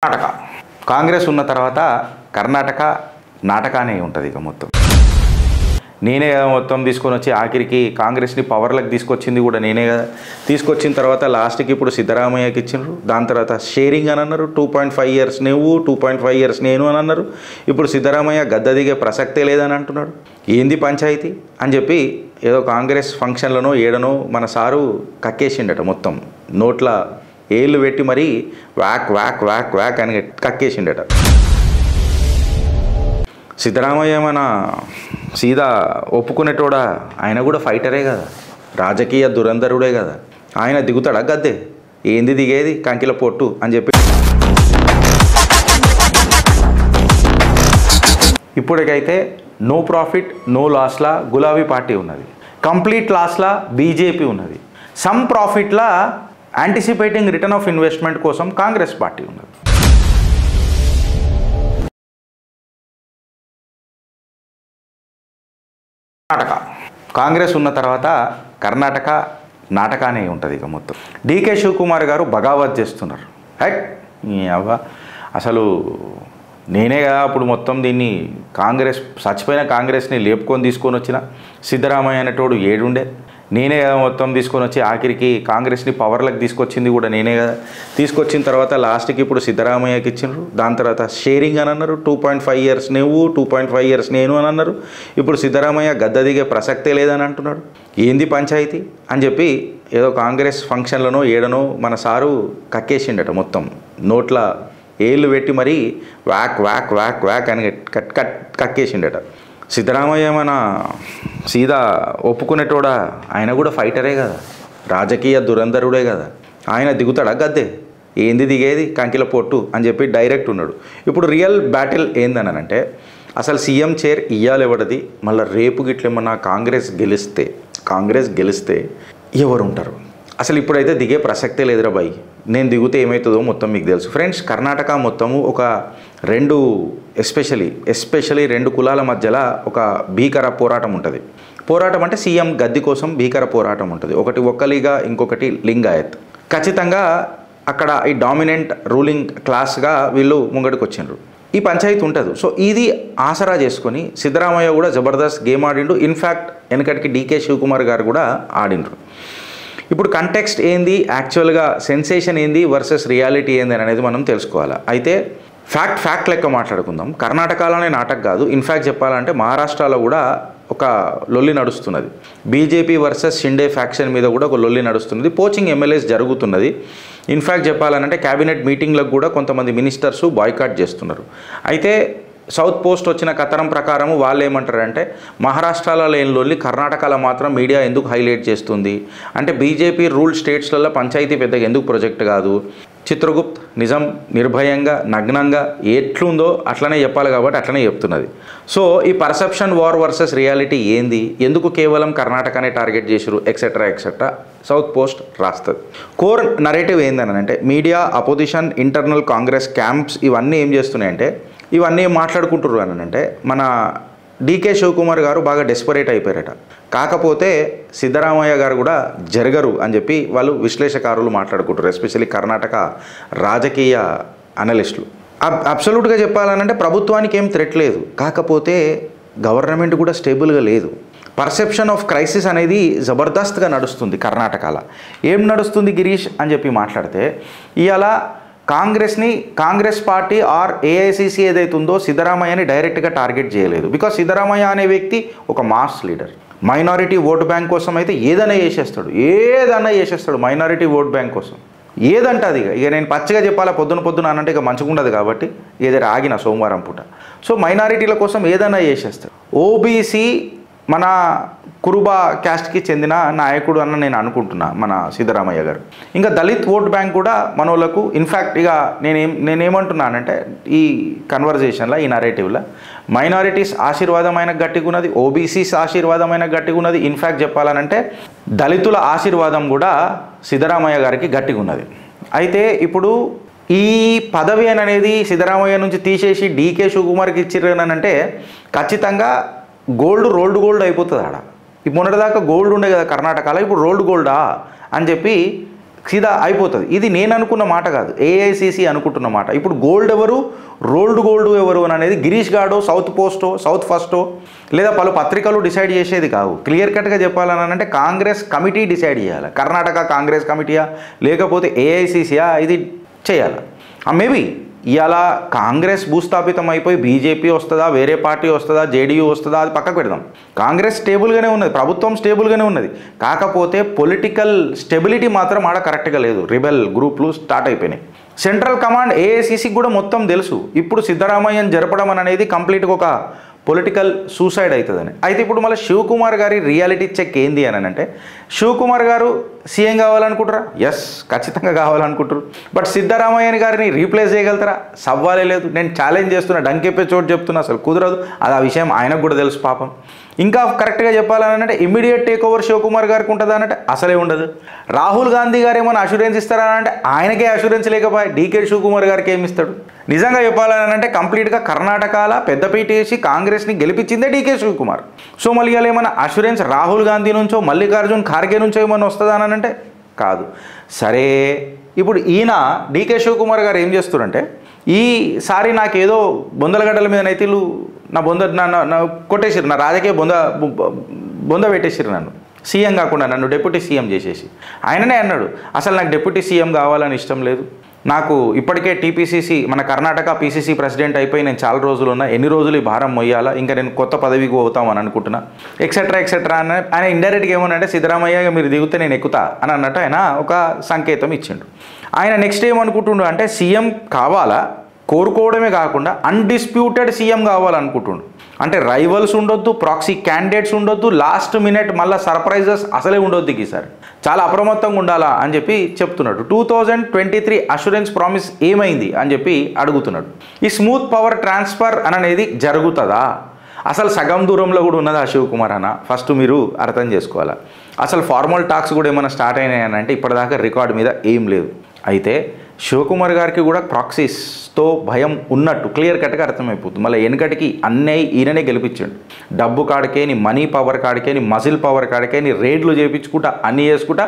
కర్ణాటక కాంగ్రెస్ ఉన్న తర్వాత కర్ణాటక నాటకానే ఉంటుంది. ఇక మొత్తం నేనే మొత్తం తీసుకొని వచ్చి ఆఖరికి కాంగ్రెస్ని పవర్లకు తీసుకొచ్చింది కూడా నేనే కదా. తీసుకొచ్చిన తర్వాత లాస్ట్కి ఇప్పుడు సిద్ధరామయ్యకి ఇచ్చినారు. దాని తర్వాత షేరింగ్ అని అన్నారు. 2.5 years నువ్వు 2.5 years నేను అని అన్నారు. ఇప్పుడు సిద్ధరామయ్య గద్ద దిగే ప్రసక్తే లేదని అంటున్నాడు. ఏంది పంచాయతీ అని చెప్పి ఏదో కాంగ్రెస్ ఫంక్షన్లనో ఏడనో మన సారు కక్కేసిండట. మొత్తం నోట్ల ఏళ్ళు పెట్టి మరీ వ్యాక్ వ్యాక్ వ్యాక్ వ్యాక్ అని కక్కేసిండట. సిద్ధరామయ్య మన సీదా ఒప్పుకునేటోడా? ఆయన కూడా ఫైటరే కదా, రాజకీయ దురంధరుడే కదా. ఆయన దిగుతాడా గద్దే? ఏంది దిగేది కంకిల పొట్టు అని చెప్పి ఇప్పటికైతే నో ప్రాఫిట్ నో లాస్లా గులాబీ పార్టీ ఉన్నది. కంప్లీట్ లాస్లా బీజేపీ ఉన్నది. సమ్ ప్రాఫిట్లా యాంటిసిపేటింగ్ రిటర్న్ ఆఫ్ ఇన్వెస్ట్మెంట్ కోసం కాంగ్రెస్ పార్టీ ఉన్నది. కర్ణాటక కాంగ్రెస్ ఉన్న తర్వాత కర్ణాటక నాటకానే ఉంటుంది. ఇక మొత్తం డీకే శివకుమార్ గారు బగావత్ చేస్తున్నారు. అసలు నేనే కదా అప్పుడు మొత్తం దీన్ని కాంగ్రెస్ చచ్చిపోయిన కాంగ్రెస్ని లేపుకొని తీసుకొని వచ్చిన సిద్ధరామయ్య అనేటోడు ఏడుండే. నేనే కదా మొత్తం తీసుకొని వచ్చి ఆఖరికి కాంగ్రెస్ని పవర్లకు తీసుకొచ్చింది కూడా నేనే కదా. తీసుకొచ్చిన తర్వాత లాస్ట్కి ఇప్పుడు సిద్ధరామయ్యకి ఇచ్చినారు. దాని తర్వాత షేరింగ్ అని అన్నారు. 2.5 years నువ్వు 2.5 years నేను అని అన్నారు. ఇప్పుడు సిద్ధరామయ్య గద్ద దిగే ప్రసక్తే లేదని అంటున్నాడు. ఏంది పంచాయతీ అని చెప్పి ఏదో కాంగ్రెస్ ఫంక్షన్లనో ఏడనో మన సారు కక్కేసిండట. మొత్తం నోట్ల ఏళ్ళు పెట్టి మరీ వ్యాక్ వ్యాక్ వ్యాక్ వ్యాక్ అని కక్కేసిండట. సిద్ధరామయ్య మన సీదా ఒప్పుకునేటోడా? ఆయన కూడా ఫైటరే కదా, రాజకీయ దురంధరుడే కదా. ఆయన దిగుతాడా గద్దే? ఏంది దిగేది కంకిల పొట్టు అని చెప్పి డైరెక్ట్ ఉన్నాడు. ఇప్పుడు రియల్ బ్యాటిల్ ఏందనంటే అసలు సీఎం చైర్ ఇయ్యాలి ఎవడది, మళ్ళీ రేపు గిట్లేమన్నా కాంగ్రెస్ గెలిస్తే ఎవరు ఉంటారు? అసలు ఇప్పుడైతే దిగే ప్రసక్తే లేదురా బాయ్. నేను దిగితే ఏమవుతుందో మొత్తం మీకు తెలుసు ఫ్రెండ్స్. కర్ణాటక మొత్తము ఒక ఎస్పెషలీ రెండు కులాల మధ్యలో ఒక భీకర పోరాటం ఉంటుంది. పోరాటం అంటే సీఎం గద్దె కోసం భీకర పోరాటం ఉంటుంది. ఒకటి ఒక్కలిగా, ఇంకొకటి లింగాయత్. ఖచ్చితంగా అక్కడ ఈ డామినెంట్ రూలింగ్ క్లాస్గా వీళ్ళు ముంగడికి వచ్చిండ్రు. ఈ పంచాయతీ ఉంటుంది. సో ఇది ఆసరా చేసుకొని సిద్ధరామయ్య కూడా జబర్దస్త్ గేమ్ ఆడిండు. ఇన్ఫ్యాక్ట్ వెనకటికి డీకే శివకుమార్ గారు కూడా ఆడిండ్రు. ఇప్పుడు కంటెక్స్ట్ ఏంది, యాక్చువల్గా సెన్సేషన్ ఏంది వర్సెస్ రియాలిటీ ఏంది అనేది మనం తెలుసుకోవాలి. అయితే ఫ్యాక్ట్ లెక్క మాట్లాడుకుందాం. కర్ణాటకలోనే నాటకం కాదు, ఇన్ఫ్యాక్ట్ చెప్పాలంటే మహారాష్ట్రలో కూడా ఒక లొల్లి నడుస్తున్నది. బీజేపీ వర్సెస్ షిండే ఫ్యాక్షన్ మీద కూడా ఒక లొల్లి నడుస్తున్నది. పోచింగ్ ఎమ్మెల్యేస్ జరుగుతున్నది. ఇన్ఫ్యాక్ట్ చెప్పాలంటే క్యాబినెట్ మీటింగ్లకు కూడా కొంతమంది మినిస్టర్స్ బాయ్కాట్ చేస్తున్నారు. అయితే సౌత్ పోస్ట్ వచ్చిన కథనం ప్రకారము వాళ్ళు ఏమంటారంటే మహారాష్ట్రలో లేని లొల్లి కర్ణాటకలో మాత్రం మీడియా ఎందుకు హైలైట్ చేస్తుంది అంటే బీజేపీ రూల్ స్టేట్స్లలో పంచాయతీ పెద్దగా ఎందుకు ప్రొజెక్ట్ కాదు, చిత్రగుప్త్ నిజం నిర్భయంగా నగ్నంగా ఎట్లుందో అట్లనే చెప్పాలి కాబట్టి అట్లనే చెప్తున్నది. సో ఈ పర్సెప్షన్ వార్ వర్సెస్ రియాలిటీ ఏంది, ఎందుకు కేవలం కర్ణాటకనే టార్గెట్ చేసారు ఎక్సెట్రా సౌత్ పోస్ట్ రాస్తుంది. కోర్ నరేటివ్ ఏందనంటే media, opposition, internal Congress camps ఇవన్నీ ఏం చేస్తున్నాయంటే ఇవన్నీ మాట్లాడుకుంటున్నారు అని అంటే మన డీకే శివకుమార్ గారు బాగా డెస్పరేట్ అయిపోయారట. కాకపోతే సిద్ధరామయ్య గారు కూడా జరగరు అని చెప్పి వాళ్ళు విశ్లేషకారులు మాట్లాడుకుంటారు. ఎస్పెషల్లీ కర్ణాటక రాజకీయ అనలిస్టులు. అబ్సల్యూట్గా చెప్పాలనంటే ప్రభుత్వానికి ఏం థ్రెట్ లేదు, కాకపోతే గవర్నమెంట్ కూడా స్టేబుల్గా లేదు. పర్సెప్షన్ ఆఫ్ క్రైసిస్ అనేది జబర్దస్త్గా నడుస్తుంది కర్ణాటకలో. ఏం నడుస్తుంది గిరీష్ అని చెప్పి మాట్లాడితే ఇవాళ కాంగ్రెస్ పార్టీ ఆర్ ఏఐసిసి ఏదైతుందో సిద్ధరామయ్యని డైరెక్ట్గా టార్గెట్ చేయలేదు. బికాజ్ సిద్ధరామయ్య అనే వ్యక్తి ఒక mass leader. Minority vote bank కోసం అయితే ఏదైనా చేసేస్తాడు. మైనారిటీ ఓట్ బ్యాంక్ కోసం ఏదంటే అది. ఇక నేను పచ్చిగా చెప్పాలా పొద్దున అనంటే ఇక మంచిగుండదు కాబట్టి ఏదైనా ఆగిన సోమవారం పూట. సో మైనారిటీల కోసం ఏదైనా చేసేస్తాడు. ఓబీసీ మన కురుబా క్యాస్ట్కి చెందిన నాయకుడు అన్న నేను అనుకుంటున్నా మన సిద్ధరామయ్య గారు. ఇంకా దళిత్ ఓట్ బ్యాంక్ కూడా మనోళ్ళకు. ఇన్ఫ్యాక్ట్ ఇక నేనేమంటున్నానంటే ఈ కన్వర్జేషన్లో ఈ నరేటివ్లో మైనారిటీస్ ఆశీర్వాదమైన గట్టిగున్నది, ఓబీసీస్ ఆశీర్వాదమైన గట్టిగున్నది. ఇన్ఫ్యాక్ట్ చెప్పాలనంటే దళితుల ఆశీర్వాదం కూడా సిద్ధరామయ్య గారికి గట్టిగున్నది. అయితే ఇప్పుడు ఈ పదవి అనేది సిద్ధరామయ్య నుంచి తీసేసి డీకే శివకుమార్కి ఇచ్చిర్రనంటే ఖచ్చితంగా రోల్డ్ గోల్డ్ అయిపోతుంది ఆడ. ఈ మొన్నటిదాకా గోల్డ్ ఉండే కదా కర్ణాటకలో, ఇప్పుడు రోల్డ్ గోల్డా అని చెప్పి సీదా అయిపోతుంది. ఇది నేను అనుకున్న మాట కాదు, ఏఐసిసి అనుకుంటున్న మాట. ఇప్పుడు గోల్డ్ ఎవరు, రోల్డ్ గోల్డ్ ఎవరు అని అనేది గిరీష్ గాడో, సౌత్ పోస్టో, సౌత్ ఫస్టో లేదా పలు పత్రికలు డిసైడ్ చేసేది కావు. క్లియర్ కట్గా చెప్పాలని అంటే కాంగ్రెస్ కమిటీ డిసైడ్ చేయాలి. కర్ణాటక కాంగ్రెస్ కమిటీయా లేకపోతే ఏఐసిసియా ఇది చేయాలి. మేబీ ఇవాళ కాంగ్రెస్ భూస్థాపితం అయిపోయి బీజేపీ వస్తుందా, వేరే పార్టీ వస్తుందా, జేడీయూ వస్తుందా, అది పక్కకు పెడదాం. కాంగ్రెస్ స్టేబుల్గానే ఉన్నది, ప్రభుత్వం స్టేబుల్గానే ఉన్నది. కాకపోతే పొలిటికల్ స్టెబిలిటీ మాత్రం ఆడ కరెక్ట్గా లేదు. రిబెల్ గ్రూప్లు స్టార్ట్ అయిపోయినాయి. సెంట్రల్ కమాండ్ ఏఐసిసికి కూడా మొత్తం తెలుసు ఇప్పుడు సిద్ధరామయ్యను జరపడం అనేది కంప్లీట్గా ఒక పొలిటికల్ సూసైడ్ అవుతుందని. అయితే ఇప్పుడు మళ్ళీ శివకుమార్ గారి రియాలిటీ చెక్ ఏంది అని అంటే, శివకుమార్ గారు సీఎం కావాలనుకుంటారా? ఎస్, ఖచ్చితంగా కావాలనుకుంటారు. బట్ సిద్ధరామయ్య గారిని రీప్లేస్ చేయగలుగుతారా? సవాలే లేదు. నేను ఛాలెంజ్ చేస్తున్నా, డంకెప్పే చోటు చెప్తున్నా, అసలు కుదరదు. అది ఆ విషయం ఆయనకు కూడా తెలుసు పాపం. ఇంకా కరెక్ట్గా చెప్పాలని అంటే ఇమ్మీడియట్ టేక్ ఓవర్ శివకుమార్ గారికి ఉంటుందా అంటే అసలే ఉండదు. రాహుల్ గాంధీ గారు ఏమైనా అష్యూరెన్స్ ఇస్తారా అంటే ఆయనకే అష్యూరెన్స్ లేకపోయి డీకే శివకుమార్ గారికి ఏమి ఇస్తాడు? నిజంగా చెప్పాలని అంటే కంప్లీట్గా కర్ణాటకలో పెద్దపీట వేసి కాంగ్రెస్ని గెలిపించిందే డీకే శివకుమార్. సో మళ్ళీ ఏమైనా అష్యూరెన్స్ రాహుల్ గాంధీ నుంచో మల్లికార్జున్ ఖార్గే నుంచో ఏమైనా వస్తుందా అని అంటే కాదు. సరే, ఇప్పుడు ఈయన డీకే శివకుమార్ గారు ఏం చేస్తారంటే, ఈసారి నాకేదో బొందలగడ్డల మీద నైతిలు నా కొట్టేసిరు, నా రాజకీయ బొంద పెట్టేసిరు, నన్ను సీఎం కాకుండా నన్ను డిప్యూటీ సీఎం చేసేసి. ఆయననే అన్నాడు, అసలు నాకు డిప్యూటీ సీఎం కావాలని ఇష్టం లేదు, నాకు ఇప్పటికే టీపీసీసీ మన కర్ణాటక పీసీసీ ప్రెసిడెంట్ అయిపోయి నేను చాలా రోజులు ఉన్నా, ఎన్ని రోజులు ఈ భారం మొయ్యాలా, ఇంకా నేను కొత్త పదవికి పోతామని అనుకుంటున్నా, ఎక్సెట్రా ఎక్సెట్రా అని ఆయన ఇండైరెక్ట్గా ఏమనంటే సిద్ధరామయ్య మీరు దిగితే నేను ఎక్కుతా అని అన్నట్టు ఆయన ఒక సంకేతం ఇచ్చిండు. ఆయన నెక్స్ట్ ఏమనుకుంటుండు అంటే సీఎం కావాలా, కోరుకోవడమే కాకుండా అన్డిస్ప్యూటెడ్ సీఎం కావాలనుకుంటుండు. అంటే రైవల్స్ ఉండొద్దు, ప్రాక్సీ క్యాండిడేట్స్ ఉండొద్దు, లాస్ట్ మినిట్ మళ్ళీ సర్ప్రైజెస్ అసలే ఉండొద్దు, ఈసారి చాలా అప్రమత్తంగా ఉండాలా అని చెప్పి చెప్తున్నాడు. 2023 అష్యూరెన్స్ ప్రామిస్ ఏమైంది అని చెప్పి అడుగుతున్నాడు. ఈ స్మూత్ పవర్ ట్రాన్స్ఫర్ అనేది జరుగుతుందా? అసలు సగం దూరంలో కూడా ఉన్నదా శివకుమార్ అన్న? ఫస్ట్ మీరు అర్థం చేసుకోవాలా. అసలు ఫార్మల్ టాక్స్ కూడా ఏమైనా స్టార్ట్ అయినాయని అంటే ఇప్పటిదాకా రికార్డు మీద ఏం లేదు. అయితే శివకుమార్ గారికి కూడా ప్రాక్సీస్తో భయం ఉన్నట్టు క్లియర్ కట్గా అర్థమైపోతుంది. మళ్ళీ వెనుకటికి అన్నయ్య ఈయననే గెలిపించాడు. డబ్బు కాడికేని, మనీ పవర్ కాడికేని, మజిల్ పవర్ కాడికేని రేడ్లు చేయించుకుంటా అన్నీ చేసుకుంటా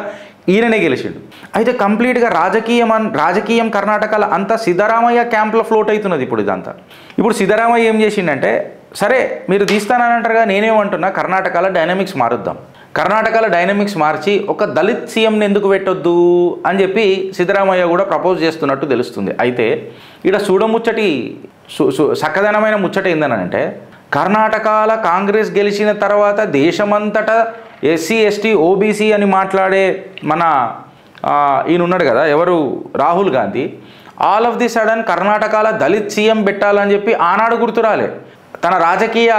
ఈయననే గెలిచిండు. అయితే కంప్లీట్గా రాజకీయం కర్ణాటకలో అంతా సిద్ధరామయ్య క్యాంప్లో ఫ్లోట్ అవుతున్నది ఇప్పుడు ఇదంతా. ఇప్పుడు సిద్ధరామయ్య ఏం చేసిండంటే, సరే మీరు తీస్తానని అంటారుగా, నేనేమంటున్నా కర్ణాటకలో డైనమిక్స్ మారుద్దాం, కర్ణాటకలో డైనమిక్స్ మార్చి ఒక దళిత్ సీఎంని ఎందుకు పెట్టొద్దు అని చెప్పి సిద్ధరామయ్య కూడా ప్రపోజ్ చేస్తున్నట్టు తెలుస్తుంది. అయితే ఇక్కడ చూడముచ్చటి చక్కదనమైన ముచ్చట ఏందనంటే, కర్ణాటకలో కాంగ్రెస్ గెలిచిన తర్వాత దేశమంతటా ఎస్సీ ఎస్టీ ఓబీసీ అని మాట్లాడే మన ఈయన ఉన్నాడు కదా, ఎవరు Rahul Gandhi, all of the sudden కర్ణాటకలో దళిత్ సీఎం పెట్టాలని చెప్పి ఆనాడు గుర్తురాలే. తన రాజకీయ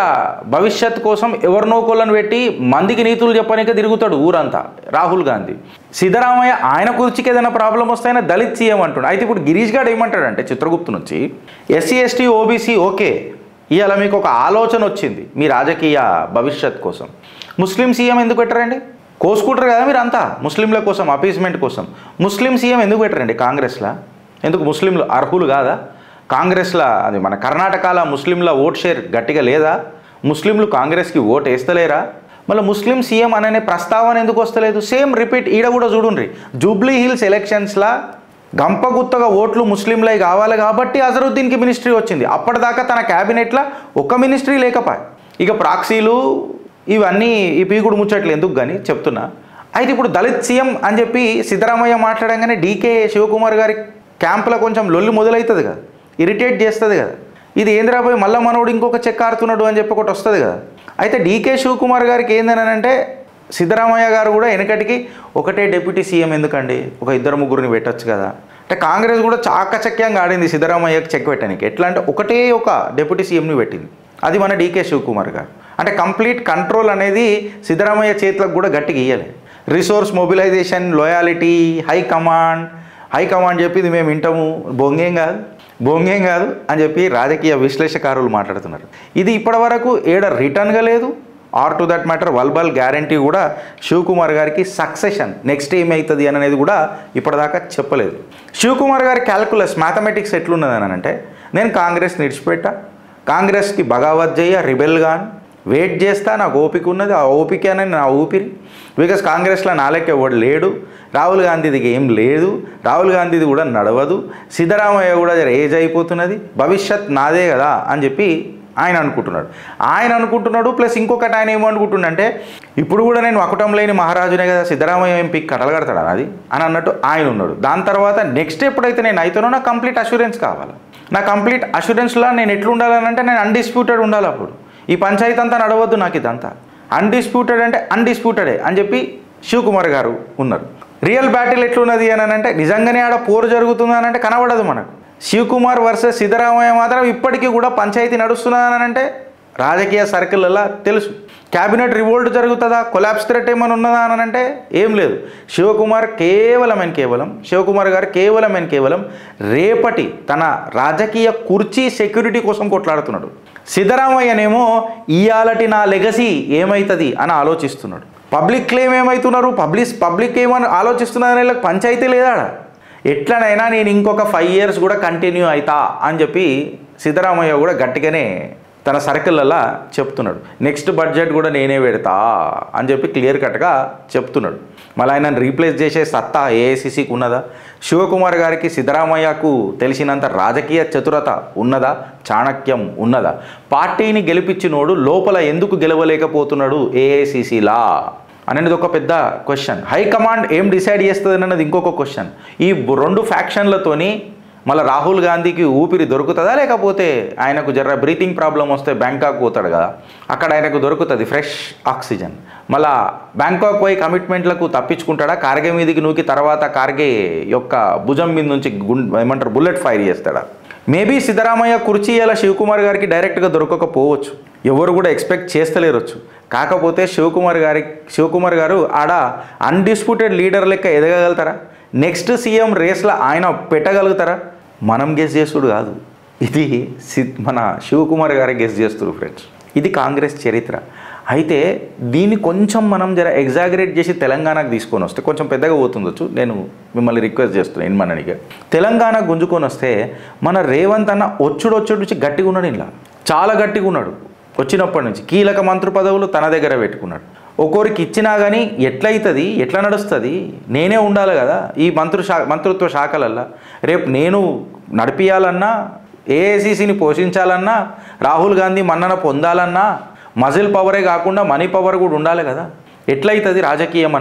భవిష్యత్ కోసం ఎవరినో కొలను పెట్టి మందికి నీతులు చెప్పడానికే తిరుగుతాడు ఊరంతా రాహుల్ గాంధీ. సిద్ధరామయ్య ఆయన కుర్చీకి ఏదైనా ప్రాబ్లం వస్తాయని దళిత్ సీఎం అంటున్నాడు. అయితే ఇప్పుడు గిరీష్ గారు ఏమంటాడంటే చిత్రగుప్తు నుంచి, ఎస్సీ ఎస్టీ ఓబీసీ ఓకే, ఇవాళ మీకు ఒక ఆలోచన వచ్చింది మీ రాజకీయ భవిష్యత్ కోసం, ముస్లిం సీఎం ఎందుకు పెట్టరండి? కోసుకుంటారు కదా మీరు అంతా ముస్లింల కోసం, అపీస్మెంట్ కోసం. ముస్లిం సీఎం ఎందుకు పెట్టరండి కాంగ్రెస్లో? ఎందుకు ముస్లింలు అర్హులు కాదా? కాంగ్రెస్లో అది మన కర్ణాటకలో ముస్లింల ఓట్ షేర్ గట్టిగా లేదా? ముస్లింలు కాంగ్రెస్కి ఓట్ వేస్తలేరా? మళ్ళీ ముస్లిం సీఎం అనే ప్రస్తావన ఎందుకు వస్తలేదు? సేమ్ రిపీట్ ఈడ కూడా చూడండి. జూబ్లీ హిల్స్ ఎలక్షన్స్లో గంపగుత్తగా ఓట్లు ముస్లింలై కావాలి కాబట్టి అజరుద్దీన్కి మినిస్ట్రీ వచ్చింది. అప్పటిదాకా తన క్యాబినెట్లో ఒక్క మినిస్ట్రీ లేకపోయి. ఇక ప్రాక్సీలు ఇవన్నీ ఈ పీకుడు ముచ్చట్లు ఎందుకు కానీ చెప్తున్నా. అయితే ఇప్పుడు దళిత్ సీఎం అని చెప్పి సిద్ధరామయ్య మాట్లాడంగానే డీకే శివకుమార్ గారి క్యాంపులో కొంచెం లొల్లి మొదలవుతుంది కదా, ఇరిటేట్ చేస్తుంది కదా. ఇది ఏంద్రాబాయ్ మళ్ళీ మనోడు ఇంకొక చెక్ ఆడుతున్నాడు అని చెప్పి ఒకటి వస్తుంది కదా. అయితే డీకే శివకుమార్ గారికి ఏందనంటే, సిద్ధరామయ్య గారు కూడా వెనకటికి ఒకటే డిప్యూటీ సీఎం ఎందుకండి, ఒక ఇద్దరు ముగ్గురిని పెట్టచ్చు కదా అంటే కాంగ్రెస్ కూడా చాకచక్యంగా ఆడింది సిద్ధరామయ్యకి చెక్ పెట్టడానికి. ఎట్లా అంటే ఒకటే ఒక డిప్యూటీ సీఎంని పెట్టింది, అది మన డీకే శివకుమార్ గారు. అంటే కంప్లీట్ కంట్రోల్ అనేది సిద్ధరామయ్య చేతులకు కూడా గట్టిగా ఇయ్యాలి. రిసోర్స్ మొబిలైజేషన్, లాయాలిటీ, హైకమాండ్ చెప్పింది మేము వింటాము, బొంగేం కాదు అని చెప్పి రాజకీయ విశ్లేషకారులు మాట్లాడుతున్నారు. ఇది ఇప్పటివరకు ఏడ రిటర్న్గా లేదు, ఆర్ టు దట్ మ్యాటర్ వల్బల్ గ్యారంటీ కూడా శివకుమార్ గారికి సక్సెషన్ నెక్స్ట్ ఏమవుతుంది అనేది కూడా ఇప్పటిదాకా చెప్పలేదు. శివకుమార్ గారి క్యాల్కులస్ మ్యాథమెటిక్స్ ఎట్లున్నదని అంటే, నేను కాంగ్రెస్ నిడిచిపెట్టా, కాంగ్రెస్కి బగావత్ చేయ, రిబెల్ గాన్, వెయిట్ చేస్తా, నాకు ఓపిక ఉన్నది, ఆ ఓపిక అనేది నా ఊపిరి. బికాస్ కాంగ్రెస్లో నా లెక్క ఎవడు లేడు, రాహుల్ గాంధీది ఏం లేదు, రాహుల్ గాంధీది కూడా నడవదు, సిద్ధరామయ్య కూడా ఏజ్ అయిపోతున్నది, భవిష్యత్ నాదే కదా అని చెప్పి ఆయన అనుకుంటున్నాడు. ప్లస్ ఇంకొకటి ఆయన ఏమనుకుంటుండంటే, ఇప్పుడు కూడా నేను వకటం లేని మహారాజునే కదా, సిద్ధరామయ్య ఎంపీ కట్టలు కడతాడు అది అని అన్నట్టు ఆయన ఉన్నాడు. దాని తర్వాత నెక్స్ట్ ఎప్పుడైతే నేను అవుతానో నాకు కంప్లీట్ అష్యూరెన్స్ కావాలి. నా కంప్లీట్ అష్యూరెన్స్లో నేను ఎట్లా ఉండాలనంటే నేను అన్డిస్ప్యూటెడ్ ఉండాలి. అప్పుడు ఈ పంచాయతీ అంతా నడవద్దు, నాకు ఇదంతా అన్డిస్ప్యూటెడ్ అంటే అన్డిస్ప్యూటెడే అని చెప్పి శివకుమార్ గారు ఉన్నారు. రియల్ బ్యాటిల్ ఎట్లున్నది అని అంటే నిజంగానే ఆడ పోరు జరుగుతుంది అని అంటే కనబడదు మనకు. శివకుమార్ వర్సెస్ సిద్ధరామయ్య మాత్రం ఇప్పటికీ కూడా పంచాయతీ నడుస్తున్నదని అంటే రాజకీయ సర్కిళ్ళల్లో తెలుసు. క్యాబినెట్ రివోల్ట్ జరుగుతుందా, కొలాప్స్ థ్రెట్ ఏమైనా ఉన్నదా అని అంటే ఏం లేదు. శివకుమార్ గారు కేవలం రేపటి తన రాజకీయ కుర్చీ సెక్యూరిటీ కోసం కొట్లాడుతున్నాడు. సిద్ధరామయ్యనేమో ఇయాలటి నా లెగసీ ఏమవుతుంది అని ఆలోచిస్తున్నాడు. పబ్లిక్ క్లెయిమ్ ఏమవుతున్నారు, పబ్లిక్ ఏమని ఆలోచిస్తున్నారు, వీళ్ళకి పంచాయతీ లేదా. ఎట్లనైనా నేను ఇంకొక 5 years కూడా కంటిన్యూ అవుతా అని చెప్పి సిద్ధరామయ్య కూడా గట్టిగానే తన సర్కిళ్ళల్లో చెప్తున్నాడు. నెక్స్ట్ బడ్జెట్ కూడా నేనే పెడతా అని చెప్పి క్లియర్ కట్గా చెప్తున్నాడు. మళ్ళీ ఆయనను రీప్లేస్ చేసే సత్తా ఏఐసిసికి ఉన్నదా, శివకుమార్ గారికి సిద్ధరామయ్యకు తెలిసినంత రాజకీయ చతురత ఉన్నదా, చాణక్యం ఉన్నదా, పార్టీని గెలిపించినోడు లోపల ఎందుకు గెలవలేకపోతున్నాడు ఏఐసిసిలా అనేది ఒక పెద్ద క్వశ్చన్. హైకమాండ్ ఏం డిసైడ్ చేస్తుంది అన్నది ఇంకొక క్వశ్చన్. ఈ 2 ఫ్యాక్షన్లతోని మళ్ళీ రాహుల్ గాంధీకి ఊపిరి దొరుకుతుందా, లేకపోతే ఆయనకు జర బ్రీతింగ్ ప్రాబ్లం వస్తే బ్యాంకాక్ పోతాడు కదా, అక్కడ ఆయనకు దొరుకుతుంది ఫ్రెష్ ఆక్సిజన్. మళ్ళా బ్యాంకాక్ పోయి కమిట్మెంట్లకు తప్పించుకుంటాడా, కార్గే మీదకి నూకి తర్వాత కార్గే యొక్క భుజం మీద నుంచి బుల్లెట్ ఫైర్ చేస్తాడా. మేబీ సిద్ధరామయ్య కుర్చీ ఇలా శివకుమార్ గారికి డైరెక్ట్గా దొరకకపోవచ్చు, ఎవరు కూడా ఎక్స్పెక్ట్ చేస్తలేరొచ్చు. కాకపోతే శివకుమార్ గారు ఆడ అన్డిస్ప్యూటెడ్ లీడర్ లెక్క ఎదగగలుగుతారా, నెక్స్ట్ సీఎం రేస్లో ఆయన పెట్టగలుగుతారా, మనం గెస్ చేస్తుడు కాదు, ఇది మన శివకుమార్ గారే గెస్ చేస్తున్నారు ఫ్రెండ్స్. ఇది కాంగ్రెస్ చరిత్ర. అయితే దీన్ని కొంచెం మనం జర ఎగ్జాగరేట్ చేసి తెలంగాణకు తీసుకొని వస్తే కొంచెం పెద్దగా పోతుండొచ్చు. నేను మిమ్మల్ని రిక్వెస్ట్ చేస్తున్నాను ఇన్మననిగా. తెలంగాణ గుంజుకొని వస్తే మన రేవంత్ అన్న వచ్చుడు నుంచి గట్టిగా ఉన్నాడు, ఇలా చాలా గట్టిగా ఉన్నాడు. వచ్చినప్పటి నుంచి కీలక మంత్రి పదవులు తన దగ్గర పెట్టుకున్నాడు. ఒక్కొరికి ఇచ్చినా కానీ ఎట్లయితుంది, ఎట్లా నడుస్తుంది, నేనే ఉండాలి కదా ఈ మంత్రిత్వ శాఖలల్లో. రేపు నేను నడిపియాలన్నా, ఏఐసిసిని పోషించాలన్నా, రాహుల్ గాంధీ మన్నన పొందాలన్నా మజిల్ పవరే కాకుండా మనీ పవర్ కూడా ఉండాలి కదా, ఎట్లయితుంది రాజకీయం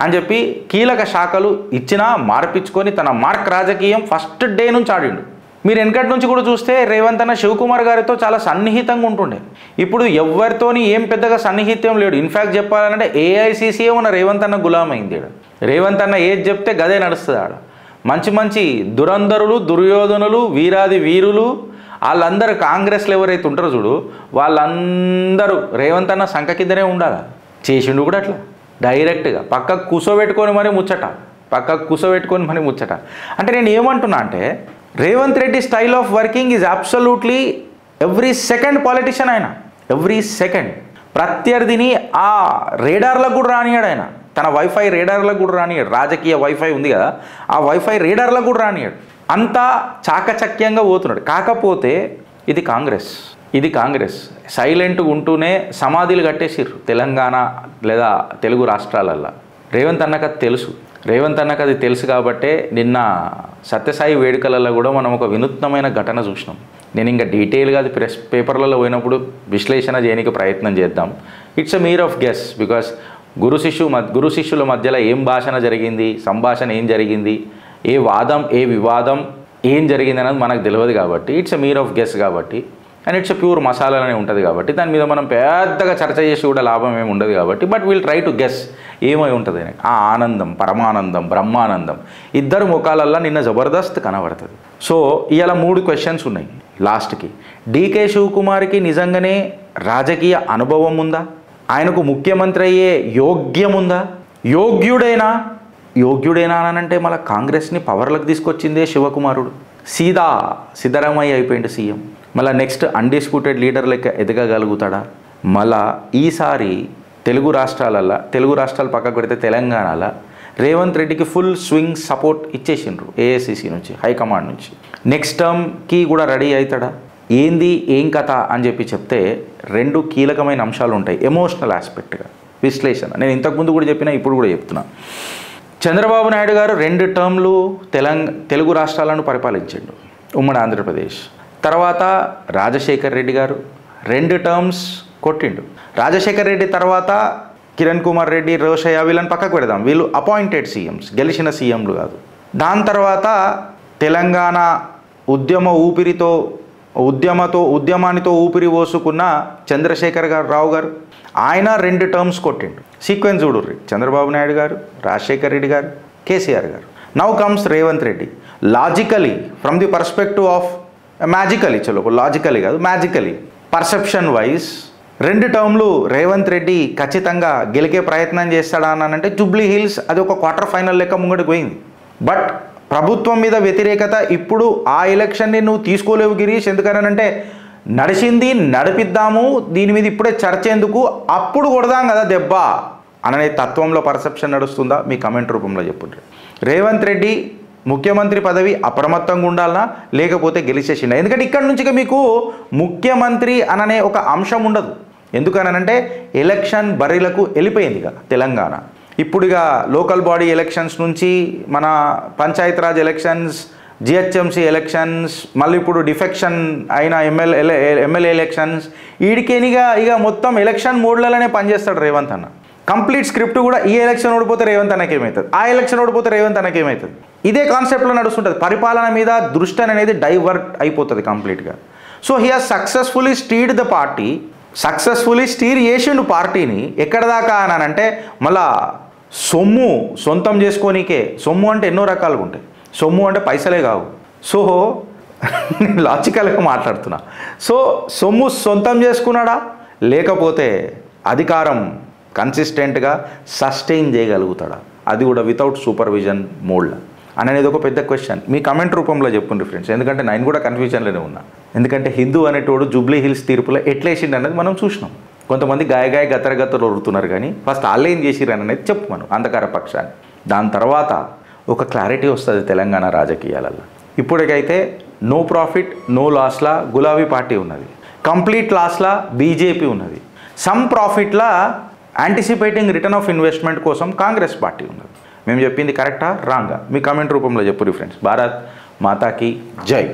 అని చెప్పి కీలక శాఖలు ఇచ్చినా మార్పించుకొని తన మార్క్ రాజకీయం ఫస్ట్ డే నుంచి ఆడిండు. మీరు వెనకటి నుంచి కూడా చూస్తే రేవంత్ అన్న శివకుమార్ గారితో చాలా సన్నిహితంగా ఉంటుండే. ఇప్పుడు ఎవరితోని ఏం పెద్దగా సన్నిహిత్యం లేడు. ఇన్ఫ్యాక్ట్ చెప్పాలంటే ఏఐసిసి ఉన్న రేవంత్ అన్న గులామైంది. రేవంత్ అన్న ఏది చెప్తే గదే నడుస్తుంది. ఆడ మంచి దురంధరులు, దుర్యోధనులు, వీరాది వీరులు వాళ్ళందరూ కాంగ్రెస్లో ఎవరైతే ఉంటారో చూడు, వాళ్ళందరూ రేవంత్ అన్న సంఖ కిందనే ఉండాలి. చేసిండు కూడా అట్లా డైరెక్ట్గా పక్కకు కూర్చోబెట్టుకొని మరి ముచ్చట. అంటే నేను ఏమంటున్నా అంటే Revanth Reddy style of working is absolutely every second politician. ఆయన ఎవ్రీ సెకండ్ ప్రత్యర్థిని ఆ రేడార్లకు కూడా రానియాడు. ఆయన తన వైఫై రేడార్లకు కూడా రానియాడు. రాజకీయ వైఫై ఉంది కదా, ఆ వైఫై రేడార్లకు కూడా రానియాడు. అంతా చాకచక్యంగా పోతున్నాడు. కాకపోతే ఇది కాంగ్రెస్ సైలెంట్గా ఉంటూనే సమాధులు కట్టేసిర్రు తెలంగాణ లేదా తెలుగు రాష్ట్రాలల్లో. రేవంత్ అన్నకు అది తెలుసు కాబట్టే నిన్న సత్యసాయి వేడుకలలో కూడా మనం ఒక వినూత్నమైన ఘటన చూసినాం. నేను ఇంకా డీటెయిల్గా అది ప్రెస్ పేపర్లలో పోయినప్పుడు విశ్లేషణ చేయడానికి ప్రయత్నం చేద్దాం. It's a mere of guess. Because గురు శిష్యుల మధ్యలో ఏం భాషణ జరిగింది, సంభాషణ ఏం జరిగింది, ఏ వాదం ఏ వివాదం ఏం జరిగింది అనేది మనకు తెలియదు కాబట్టి it's a mere of guess కాబట్టి, అండ్ ఇట్స్ ఎ ప్యూర్ మసాలానే ఉంటుంది కాబట్టి దాని మీద మనం పెద్దగా చర్చ చేసి కూడా లాభం ఏమి ఉండదు కాబట్టి, but will try to guess ఏమై ఉంటుంది. ఆ ఆనందం, పరమానందం, బ్రహ్మానందం ఇద్దరు ముఖాలల్లో నిన్న జబర్దస్త్ కనబడుతుంది. సో ఇవాళ 3 questions ఉన్నాయి లాస్ట్కి. డీకే శివకుమార్కి నిజంగానే రాజకీయ అనుభవం ఉందా, ఆయనకు ముఖ్యమంత్రి అయ్యే యోగ్యం ఉందా, యోగ్యుడేనా అని అంటే మళ్ళీ కాంగ్రెస్ని పవర్లకు తీసుకొచ్చిందే శివకుమారుడు. సీదా సిద్ధరామయ్య అయిపోయింది సీఎం. మళ్ళీ నెక్స్ట్ అన్డిస్ప్యూటెడ్ లీడర్ లెక్క ఎదగగలుగుతాడా? మళ్ళా ఈసారి తెలుగు రాష్ట్రాలు పక్కకు పెడితే తెలంగాణలో రేవంత్ రెడ్డికి ఫుల్ స్వింగ్ సపోర్ట్ ఇచ్చేసిండ్రు ఏఐసిసి నుంచి, హైకమాండ్ నుంచి. నెక్స్ట్ టర్మ్కి కూడా రెడీ అవుతాడా? ఏంది ఏం కథ అని చెప్పి చెప్తే 2 కీలకమైన అంశాలు ఉంటాయి ఎమోషనల్ ఆస్పెక్ట్గా విశ్లేషణ. నేను ఇంతకుముందు కూడా చెప్పినా, ఇప్పుడు కూడా చెప్తున్నా. చంద్రబాబు నాయుడు గారు 2 టర్మ్లు తెలుగు రాష్ట్రాలను పరిపాలించిండు, ఉమ్మడి ఆంధ్రప్రదేశ్. తర్వాత రాజశేఖర్ రెడ్డి గారు 2 టర్మ్స్ కొట్టిండు. రాజశేఖర్ రెడ్డి తర్వాత కిరణ్ కుమార్ రెడ్డి, రోషయ్య వీళ్ళని పక్కకు పెడదాం, వీళ్ళు అపాయింటెడ్ సీఎంస్, గెలిచిన సీఎంలు కాదు. దాని తర్వాత తెలంగాణ ఉద్యమానితో ఊపిరి పోసుకున్న చంద్రశేఖర్ రావు గారు, ఆయన 2 టర్మ్స్ కొట్టిండు. సీక్వెన్స్ చూడుర్రి, చంద్రబాబు నాయుడు గారు, రాజశేఖర్ రెడ్డి గారు, కేసీఆర్ గారు. Now comes Revanth Reddy. Logically from the perspective of magically, logically కాదు మ్యాజికలీ, పర్సెప్షన్ వైజ్ 2 టర్మ్లు రేవంత్ రెడ్డి ఖచ్చితంగా గెలికే ప్రయత్నం చేస్తాడా అని అంటే జూబ్లీ హిల్స్ అది ఒక క్వార్టర్ ఫైనల్ లెక్క ముంగడికి పోయింది. బట్ ప్రభుత్వం మీద వ్యతిరేకత ఇప్పుడు ఆ ఎలక్షన్ని నువ్వు తీసుకోలేవు గిరీష్, ఎందుకనంటే నడిచింది నడిపిద్దాము, దీని మీద ఇప్పుడే చర్చ ఎందుకు, అప్పుడు కొడదాం కదా దెబ్బ అనే తత్వంలో పర్సెప్షన్ నడుస్తుందా? మీ కమెంట్ రూపంలో చెప్పండి. రేవంత్ రెడ్డి ముఖ్యమంత్రి పదవి అప్రమత్తంగా ఉండాలనా, లేకపోతే గెలిచేసిండా? ఎందుకంటే ఇక్కడ నుంచి మీకు ముఖ్యమంత్రి అననే ఒక అంశం ఉండదు. ఎందుకనంటే ఎలక్షన్ బరిలకు వెళ్ళిపోయింది ఇక తెలంగాణ. ఇప్పుడు ఇక లోకల్ బాడీ ఎలక్షన్స్ నుంచి మన పంచాయతీరాజ్ ఎలక్షన్స్, జిహెచ్ఎంసీ ఎలక్షన్స్, మళ్ళీ ఇప్పుడు డిఫెక్షన్ అయిన ఎమ్మెల్యే ఎలక్షన్స్, వీడికేనిగా ఇక మొత్తం ఎలక్షన్ మోడ్లలోనే పనిచేస్తాడు రేవంత్ అన్న. కంప్లీట్ స్క్రిప్ట్ కూడా ఈ ఎలక్షన్ ఓడిపోతే రేవంత్ అన్నకి ఏమవుతుంది, ఆ ఎలక్షన్ ఓడిపోతే రేవంత్ అన్నకి ఏమవుతుంది, ఇదే కాన్సెప్ట్లో నడుస్తుంటుంది. పరిపాలన మీద దృష్టి అనేది డైవర్ట్ అయిపోతుంది కంప్లీట్గా. So he has successfully steered the party, successfully stir చేసిండు పార్టీని. ఎక్కడ దాకా అని అంటే మళ్ళా సొమ్ము సొంతం చేసుకోనికే, సొమ్ము అంటే ఎన్నో రకాలుగా ఉంటాయి, సొమ్ము అంటే పైసలే కావు. సో లాజికల్గా మాట్లాడుతున్నా. సో సొమ్ము సొంతం చేసుకున్నాడా, లేకపోతే అధికారం కన్సిస్టెంట్గా సస్టైన్ చేయగలుగుతాడా, అది కూడా వితౌట్ సూపర్విజన్ మోడ్లో అనేది ఒక పెద్ద క్వశ్చన్. మీ కమెంట్ రూపంలో చెప్పండి ఫ్రెండ్స్, ఎందుకంటే నేను కూడా కన్ఫ్యూజన్లోనే ఉన్నా. ఎందుకంటే హిందూ అనేటోడు జూబ్లీ హిల్స్ తీర్పులో ఎట్లేసిండు అనేది మనం చూసినాం. కొంతమంది గతరగతలు ఒరుతున్నారు, కానీ ఫస్ట్ వాళ్ళు ఏం చేసిరు అనేది చెప్పు మనం అంధకార పక్షాన్ని. దాని తర్వాత ఒక క్లారిటీ వస్తుంది తెలంగాణ రాజకీయాలలో. ఇప్పటికైతే నో ప్రాఫిట్ నో లాస్లా గులాబీ పార్టీ ఉన్నది, కంప్లీట్ లాస్లా బీజేపీ ఉన్నది, సమ్ ప్రాఫిట్లా యాంటిసిపేటింగ్ రిటర్న్ ఆఫ్ ఇన్వెస్ట్మెంట్ కోసం కాంగ్రెస్ పార్టీ ఉన్నది. మేము చెప్పింది కరెక్టా రాంగా? మీ కామెంట్ రూపంలో చెప్పు ఫ్రెండ్స్. భారత్ మాతాకి జై.